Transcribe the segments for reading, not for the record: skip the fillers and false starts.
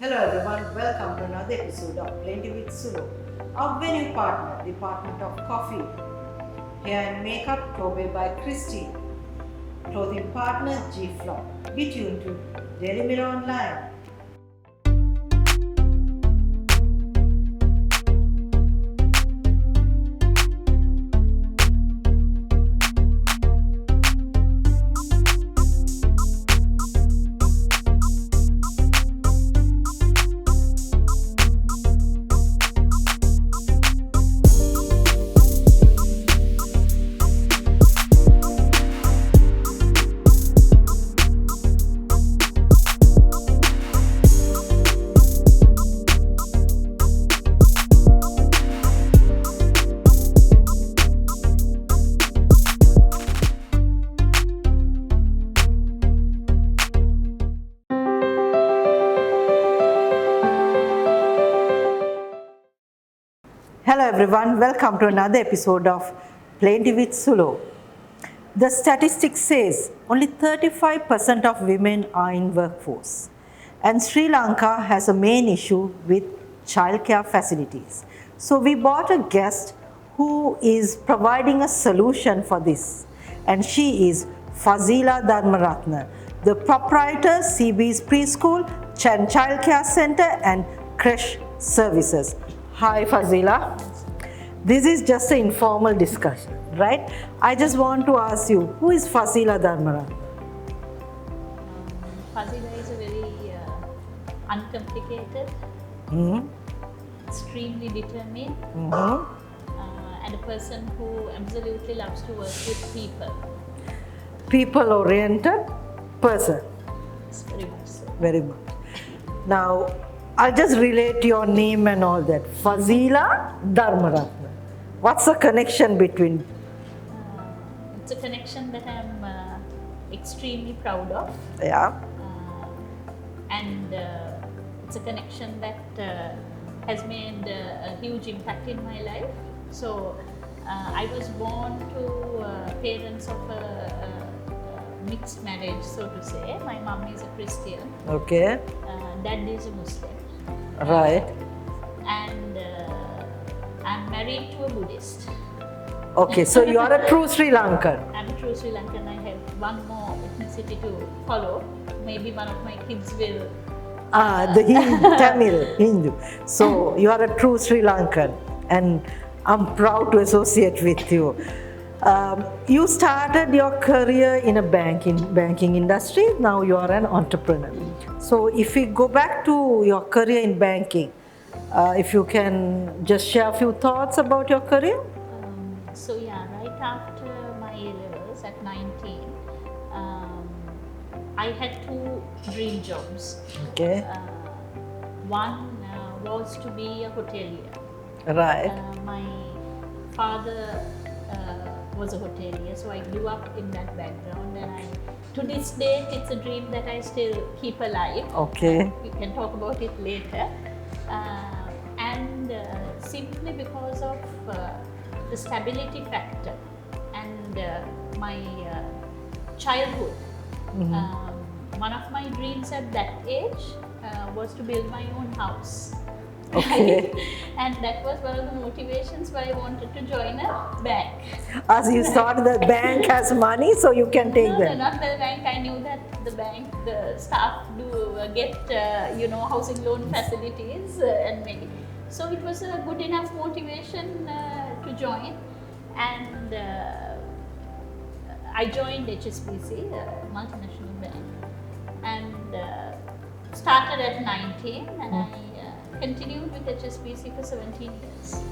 Hello everyone, welcome to another episode of Plenty with Sulo. Our venue partner, Department of Coffee. Hair and Makeup, Tobe by Christy. Clothing partner, GFlock. Be tuned to Daily Mirror Online. Hello everyone, welcome to another episode of Plenty with Sulo. The statistics says only 35% of women are in workforce, and Sri Lanka has a main issue with childcare facilities. So we brought a guest who is providing a solution for this, and she is Fazeela Dharmaratne, the proprietor, CeeBees Preschool, Childcare Center and Creche services. Hi Fazeela. This is just an informal discussion, right? I just want to ask you, who is Fazeela Dharmaratne? Fazeela is a very uncomplicated, extremely determined, and a person who absolutely loves to work with people. People-oriented person. It's very much so. Very much. Now, I'll just relate your name and all that. Fazeela Dharmaratne. What's the connection between? It's a connection that I'm extremely proud of. Yeah. And it's a connection that has made a huge impact in my life. So I was born to parents of a mixed marriage, so to say. My mom is a Christian. Okay. Dad is a Muslim. Right. And I'm married to a Buddhist. Okay, so you are a true Sri Lankan. I'm a true Sri Lankan. I have one more ethnicity to follow. Maybe one of my kids will. The Tamil, Hindu. So you are a true Sri Lankan, and I'm proud to associate with you. You started your career in a banking industry. Now you are an entrepreneur. So if we go back to your career in banking, if you can just share a few thoughts about your career. So yeah, right after my A-levels at 19, I had two dream jobs. Okay. One was to be a hotelier. Right. My father was a hotelier, so I grew up in that background, and to this day it's a dream that I still keep alive. Okay. We can talk about it later. And simply because of the stability factor and my childhood, one of my dreams at that age was to build my own house. Okay. And that was one of the motivations why I wanted to join a bank. As you thought the bank has money, so you can take No, them. not the bank. I knew that the bank, the staff do get, housing loan facilities and many. So it was a good enough motivation to join. And I joined HSBC, a multinational bank, and started at 19, and I continued with HSBC for 17 years.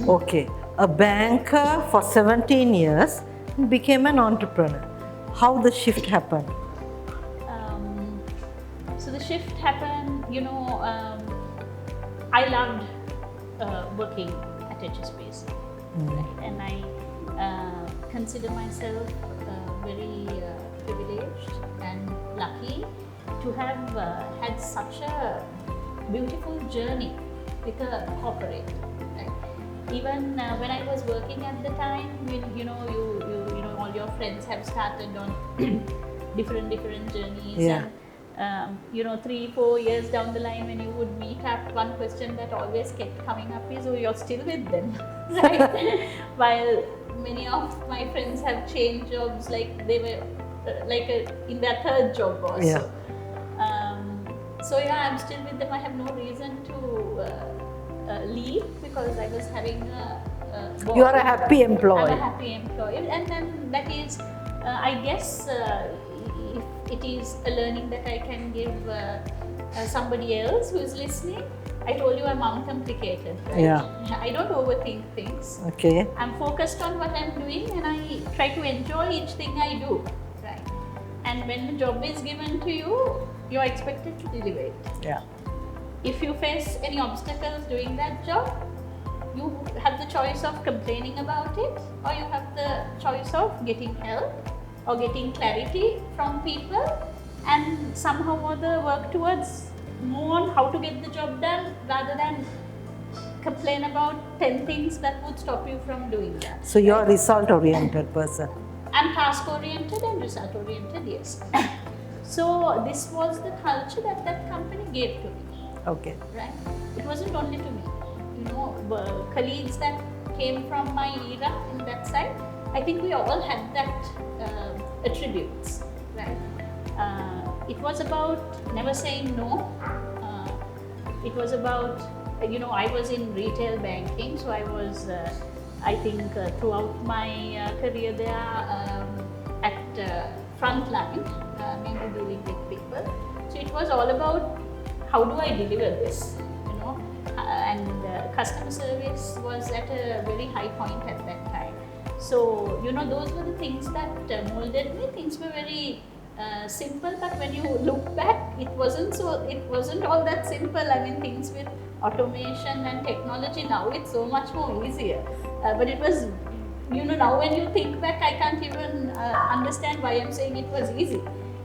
Okay, a banker for 17 years became an entrepreneur. How the shift happened? So the shift happened, I loved working at HSBC, right? And I consider myself very privileged and lucky to have had such a beautiful journey with a corporate. Right? Even when I was working at the time, all your friends have started on different journeys. Yeah. And 3-4 years down the line when you would meet up, one question that always kept coming up is, oh, you're still with them, right? While many of my friends have changed jobs, like they were in their third job also. Yeah. So yeah, I'm still with them. I have no reason to leave because I was having a You are a happy employee. I'm a happy employee, and then that is, I guess, if it is a learning that I can give somebody else who is listening. I told you I'm uncomplicated, right? Yeah. I don't overthink things. Okay. I'm focused on what I'm doing and I try to enjoy each thing I do, right? And when the job is given to you, you're expected to deliver it. Yeah. If you face any obstacles doing that job, you have the choice of complaining about it, or you have the choice of getting help or getting clarity from people and somehow or other work towards move on how to get the job done rather than complain about 10 things that would stop you from doing that. So you're a result-oriented person. I'm task-oriented and result-oriented, yes. So this was the culture that that company gave to me. Okay. Right? It wasn't only to me. Colleagues that came from my era in that side, I think we all had that attributes, right? It was about never saying no. It was about, I was in retail banking, so I was, I think, throughout my career there at front line, mainly dealing with people. So it was all about how do I deliver this, and customer service was at a very high point at that time. So, those were the things that molded me. Things were very simple, but when you look back, it wasn't all that simple. I mean, things with automation and technology now, it's so much more easier. But it was, now when you think back, I can't even understand why I'm saying it was easy.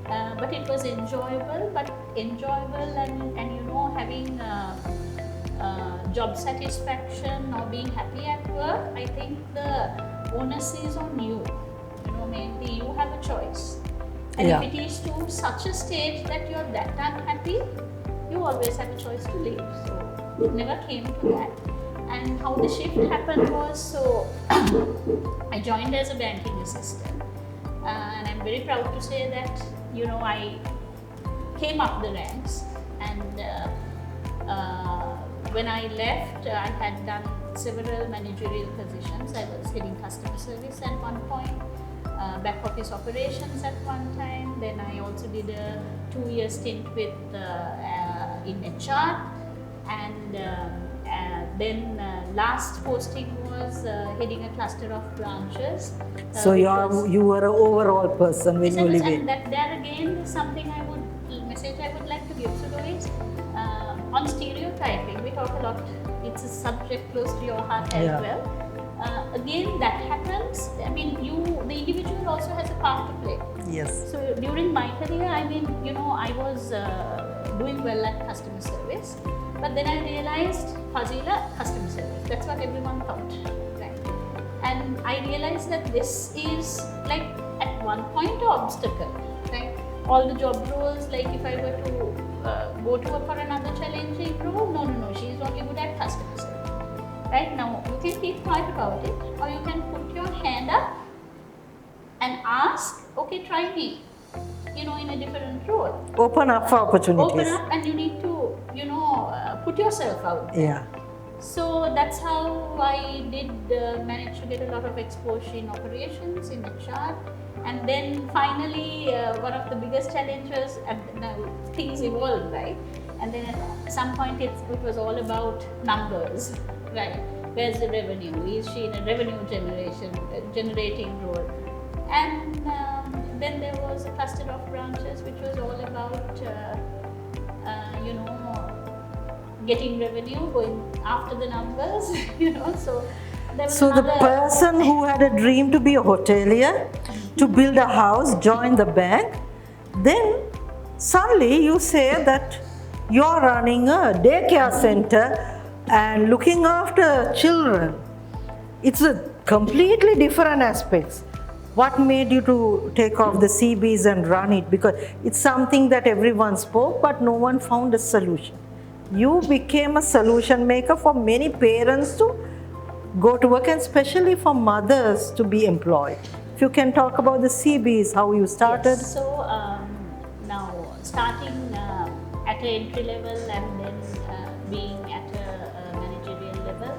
But it was enjoyable, and having job satisfaction or being happy at work, I think the onus is on you. Mainly you have a choice. And Yeah. if it is to such a stage that you're that unhappy, you always have a choice to leave. So it never came to that. And how the shift happened was, so I joined as a banking assistant. And I'm very proud to say that, I came up the ranks, and when I left, I had done several managerial positions. I was heading customer service at one point, back office operations at one time. Then I also did a 2-year stint with in HR, and then last posting was heading a cluster of branches. So you were an overall person when you live in. And that there again is something message I would like to give. So is on stereotyping, we talk a lot. It's a subject close to your heart as well. Again, that happens. I mean, the individual also has a part to play. Yes. So during my career, I was doing well at customer service, but then I realized Fazeela, customer service. That's what everyone thought, right? And I realized that this is like at one point an obstacle, right? All the job roles, like if I were to go for another challenging role, no, she is only good at customer service. Right now, you can keep quiet about it, or you can put your hand up and ask, okay, try me, in a different role. Open up for opportunities. Open up, and you need to, put yourself out there. Yeah. So that's how I did manage to get a lot of exposure in operations, in HR. And then finally, one of the biggest challenges, now things evolved, right? And then at some point it was all about numbers, right? Where's the revenue? Is she in a revenue generating role? And then there was a cluster of branches which was all about, getting revenue, going after the numbers, so there was So the person who had a dream to be a hotelier, to build a house, join the bank, then suddenly you say that you're running a daycare center and looking after children. It's a completely different aspects. what made you to take off the CeeBees and run it? Because it's something that everyone spoke, but no one found a solution. You became a solution maker for many parents to go to work, and especially for mothers to be employed. If you can talk about the CeeBees, how you started. Yes. So now starting at an entry level and then being at a managerial level,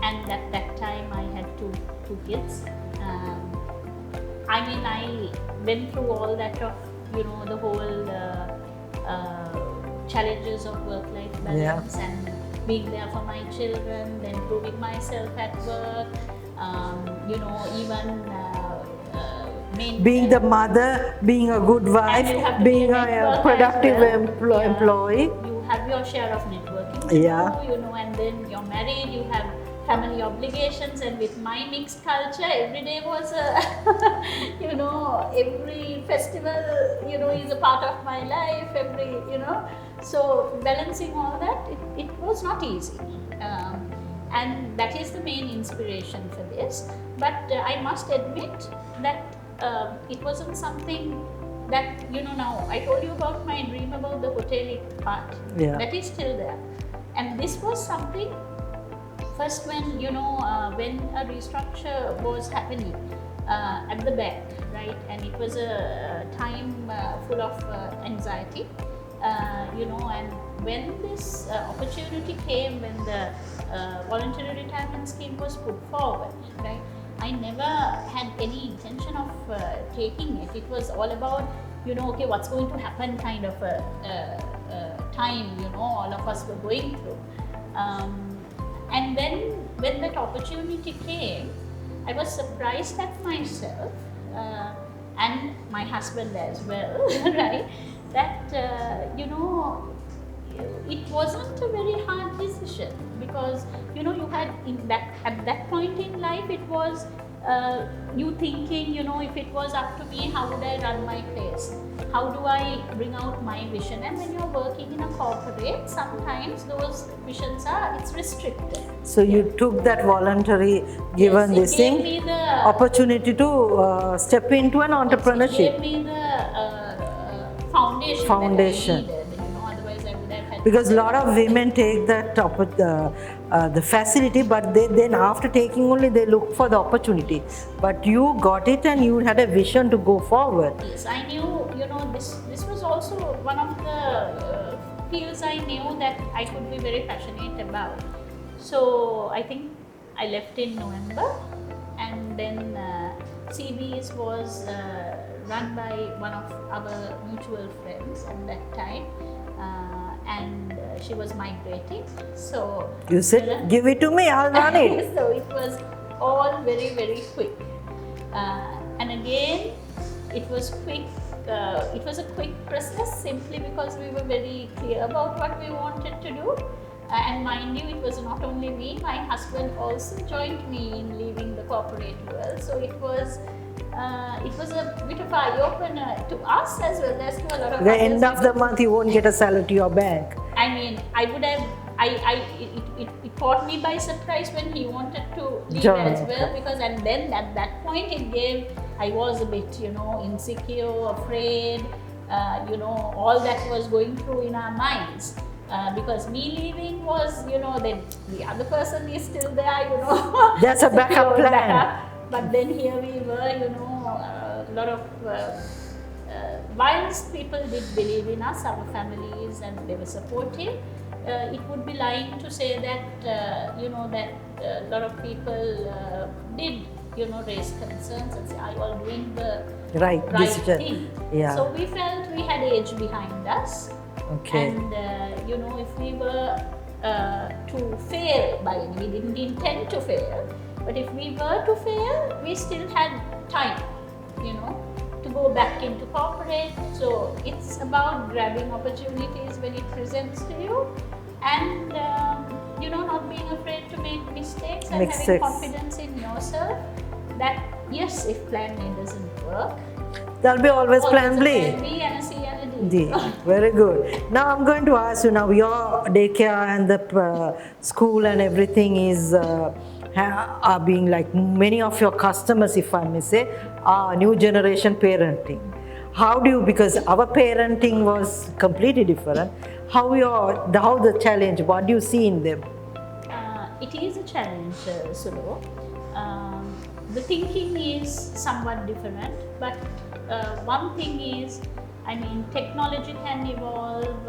and at that time I had two kids. I mean, I went through all that of the whole challenges of work-life balance and being there for my children, then proving myself at work. Even being the mother, being a good wife, being a productive employee. You have your share of networking to do, and then you're married, you have family obligations, and with my mixed culture, every day was every festival, is a part of my life, so balancing all that, it was not easy. And that is the main inspiration for this. But I must admit that it wasn't something that, now I told you about my dream about the hotelier part. That is still there. And this was something, first when, when a restructure was happening at the bank, right? And it was a time full of anxiety, and when this opportunity came, when the voluntary retirement scheme was put forward, right? I never had any intention of taking it. It was all about, okay, what's going to happen kind of a time, all of us were going through. And then when that opportunity came, I was surprised at myself and my husband as well, right? That, it wasn't a very hard decision, because you had at that point in life, it was you thinking, if it was up to me, how would I run my place? How do I bring out my vision? And when you're working in a corporate, sometimes those visions it's restricted. So you took that voluntary given this thing, me the opportunity to step into an entrepreneurship. It gave me the foundation. That I needed. Otherwise I would have had. Because a lot of women take that the facility, but then after taking only they look for the opportunity. But you got it, and you had a vision to go forward. Yes, I knew. This was also one of the fields I knew that I could be very passionate about. So I think I left in November, and then Seabees was run by one of our mutual friends at that time, and she was migrating. So you said, "Give it to me, I'll run it." So it was all very, very quick, and again, it was quick. It was a quick process simply because we were very clear about what we wanted to do. And mind you, it was not only me, my husband also joined me in leaving the corporate world. So it was a bit of eye-opener to us as well as to a lot of the others. End of the month, you won't get a salary to your bank. I mean, I would have. It caught me by surprise when he wanted to leave as well, because and then at that point I was a bit insecure, afraid, all that was going through in our minds. Because me leaving was, then the other person is still there, That's a backup plan. But then here we were, a lot of, whilst people did believe in us, our families, and they were supportive, it would be lying to say that, that a lot of people did, raise concerns and say, are you all doing the right thing? Yeah. So we felt we had age behind us. Okay. And, if we were to fail we didn't intend to fail, but if we were to fail, we still had time, to go back into corporate. So it's about grabbing opportunities when it presents to you, and, not being afraid to make mistakes and having confidence in yourself that, yes, if plan A doesn't work, there'll be always plan B. Plan B and a C and a D. Very good. Now I'm going to ask you, now your daycare and the school and everything is are being like many of your customers, if I may say, are new generation parenting. How do you, because our parenting was completely different, how the challenge, what do you see in them? It is a challenge, Sulo. The thinking is somewhat different, but one thing is, I mean, technology can evolve,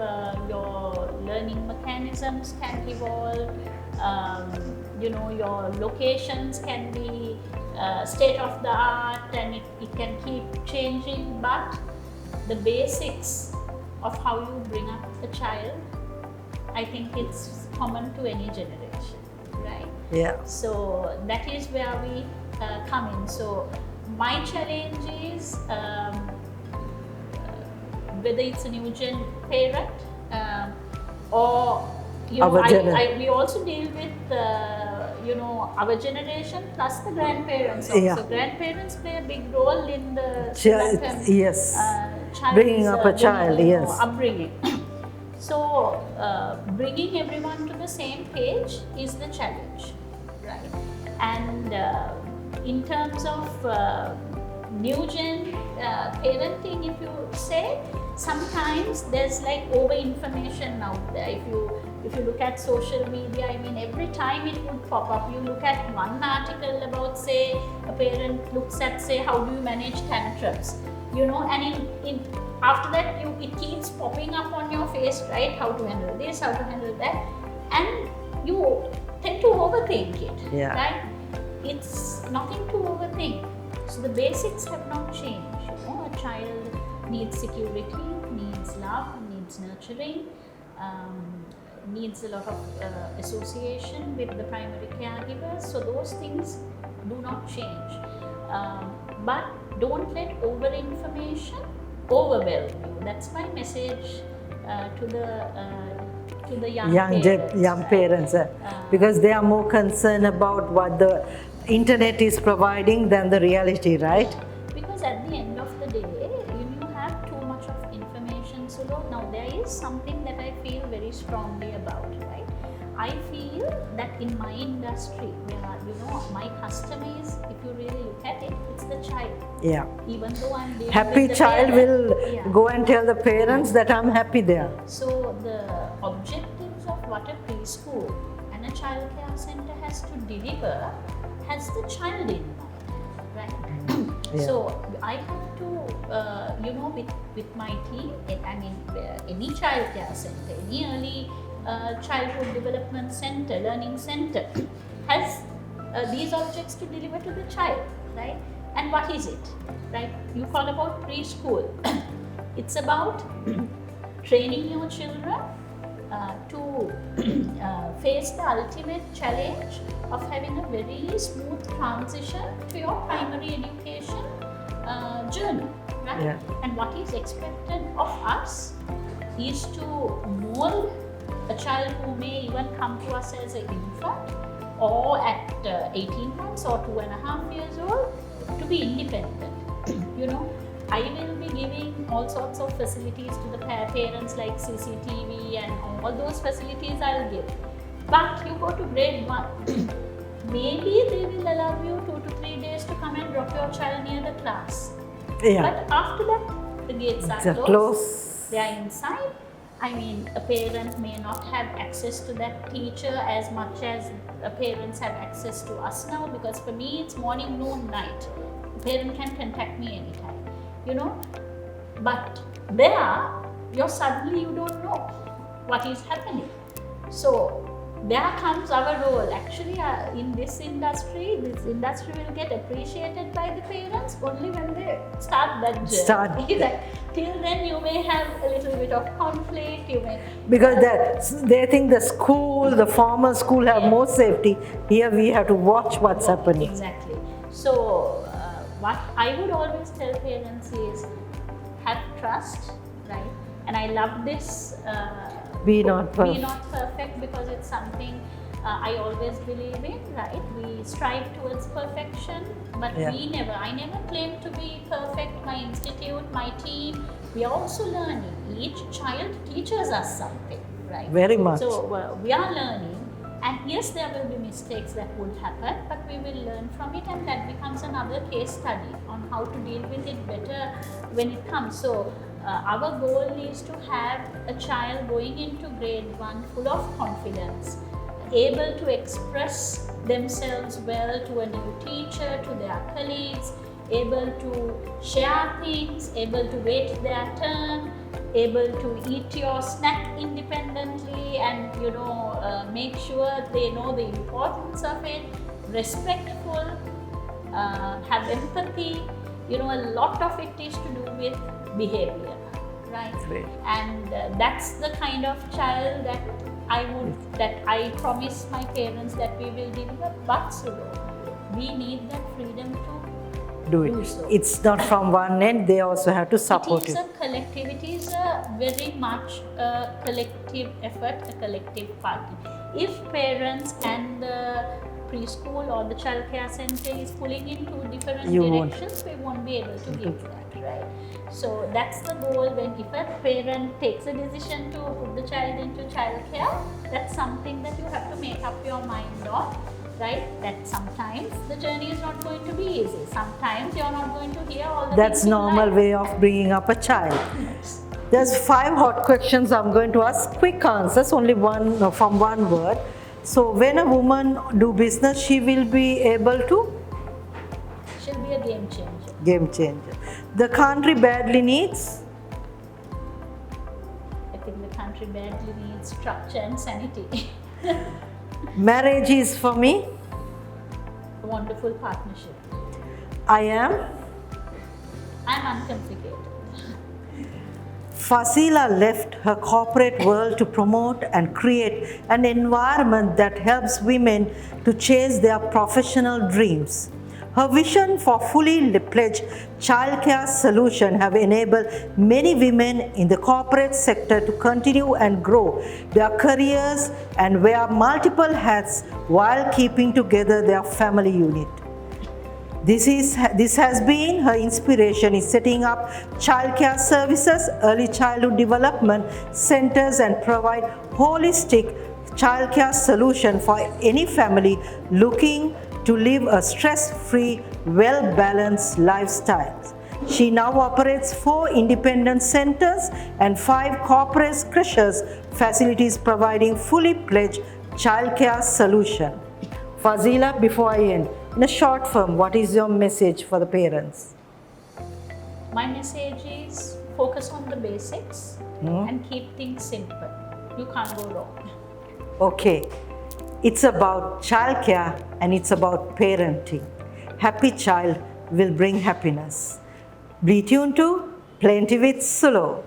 your learning mechanisms can evolve, your locations can be state of the art, and it can keep changing, but the basics of how you bring up a child, I think it's common to any generation, right? Yeah. So that is where we come in. So my challenge is whether it's a new gen parent or we also deal with our generation plus the grandparents also. Yeah. Grandparents play a big role in the Yes. Bringing up a child, yes. Upbringing. So bringing everyone to the same page is the challenge, right? And in terms of new gen parenting, if you say, sometimes there's like over information out there. If you look at social media, I mean, every time it would pop up. You look at one article about, say, a parent looks at, say, how do you manage tantrums, and in after that it keeps popping up on your face, right? How to handle this, how to handle that, and you tend to overthink it, yeah. right? It's nothing to overthink. So the basics have not changed. A child needs security, needs love, needs nurturing, needs a lot of association with the primary caregivers. So those things do not change. But don't let over-information overwhelm you. That's my message to the young parents, because they are more concerned about what the internet is providing than the reality, right? Because at the end of the day, you have too much of information. So now there is something that I feel very strongly about, right? I feel that in my industry, where my customer is, if you really look at it, it's the child. Yeah. Even though I'm dealing happy with the child parent, will go and tell the parents that I'm happy there. So the objectives of what a preschool and a childcare center has to deliver has the child in mind, right? Yeah. So I have to, with my team, any childcare center, any early childhood development center, learning center, has these objects to deliver to the child, right? And what is it, right? You call about preschool. It's about training your children to face the ultimate challenge of having a very smooth transition to your primary education journey, right? Yeah. And what is expected of us is to mold a child who may even come to us as an infant or at 18 months or 2.5 years old to be independent. I will be giving all sorts of facilities to the parents like CCTV and all those facilities I'll give. But you go to grade 1, maybe they will allow you 2 to 3 days to come and drop your child near the class. Yeah. But after that, the gates are closed. They are inside. I mean, a parent may not have access to that teacher as much as parents have access to us now, because for me it's morning, noon, night. A parent can contact me anytime, But there, suddenly you don't know what is happening. So there comes our role. Actually, in this industry will get appreciated by the parents only when they start that journey. Till then, you may have a little bit of conflict. Because they think the formal school have more safety. Here we have to watch what's happening. Exactly. So what I would always tell parents is have trust, right? And I love this. Be not perfect, because it's something I always believe in, right? We strive towards perfection, but I never claim to be perfect. My institute, my team, we are also learning. Each child teaches us something, right? Very much. So we are learning. And yes, there will be mistakes that would happen, but we will learn from it, and that becomes another case study on how to deal with it better when it comes. So our goal is to have a child going into grade 1 full of confidence, able to express themselves well to a new teacher, to their colleagues, able to share things, able to wait their turn, able to eat your snack independently, and make sure they know the importance of it, respectful, have empathy. A lot of it is to do with behavior, right? Great. And that's the kind of child that I promise my parents that we will deliver. But Sulo, we need that freedom to do it. So. It's not from one end, they also have to support it. It is a collective, it is a very much a collective effort, a collective party. If parents and the preschool or the childcare center is pulling in two different directions, we won't be able to give that, right? So that's the goal. When if a parent takes a decision to put the child into childcare, that's something that you have to make up your mind on. Right? That sometimes the journey is not going to be easy. Sometimes you're not going to hear all the That's things you normal like. way of bringing up a child. Yes. There's 5 hot questions I'm going to ask. Quick answers, only one from one word. So when a woman do business, she will be able to? She'll be a game changer. Game changer. The country badly needs? I think the country badly needs structure and sanity. Marriage is for me? A wonderful partnership. I'm uncomplicated. Fazeela left her corporate world to promote and create an environment that helps women to chase their professional dreams. Her vision for fully pledged childcare solution have enabled many women in the corporate sector to continue and grow their careers and wear multiple hats while keeping together their family unit. This has been her inspiration in setting up childcare services, early childhood development centers, and provide holistic childcare solution for any family looking to live a stress-free, well-balanced lifestyle. She now operates 4 independent centers and 5 corporate creches facilities providing fully pledged childcare solution. Fazeela, before I end, in a short form, what is your message for the parents? My message is focus on the basics and keep things simple. You can't go wrong. Okay, it's about childcare and it's about parenting. Happy child will bring happiness. Be tuned to Plenty with Sulo.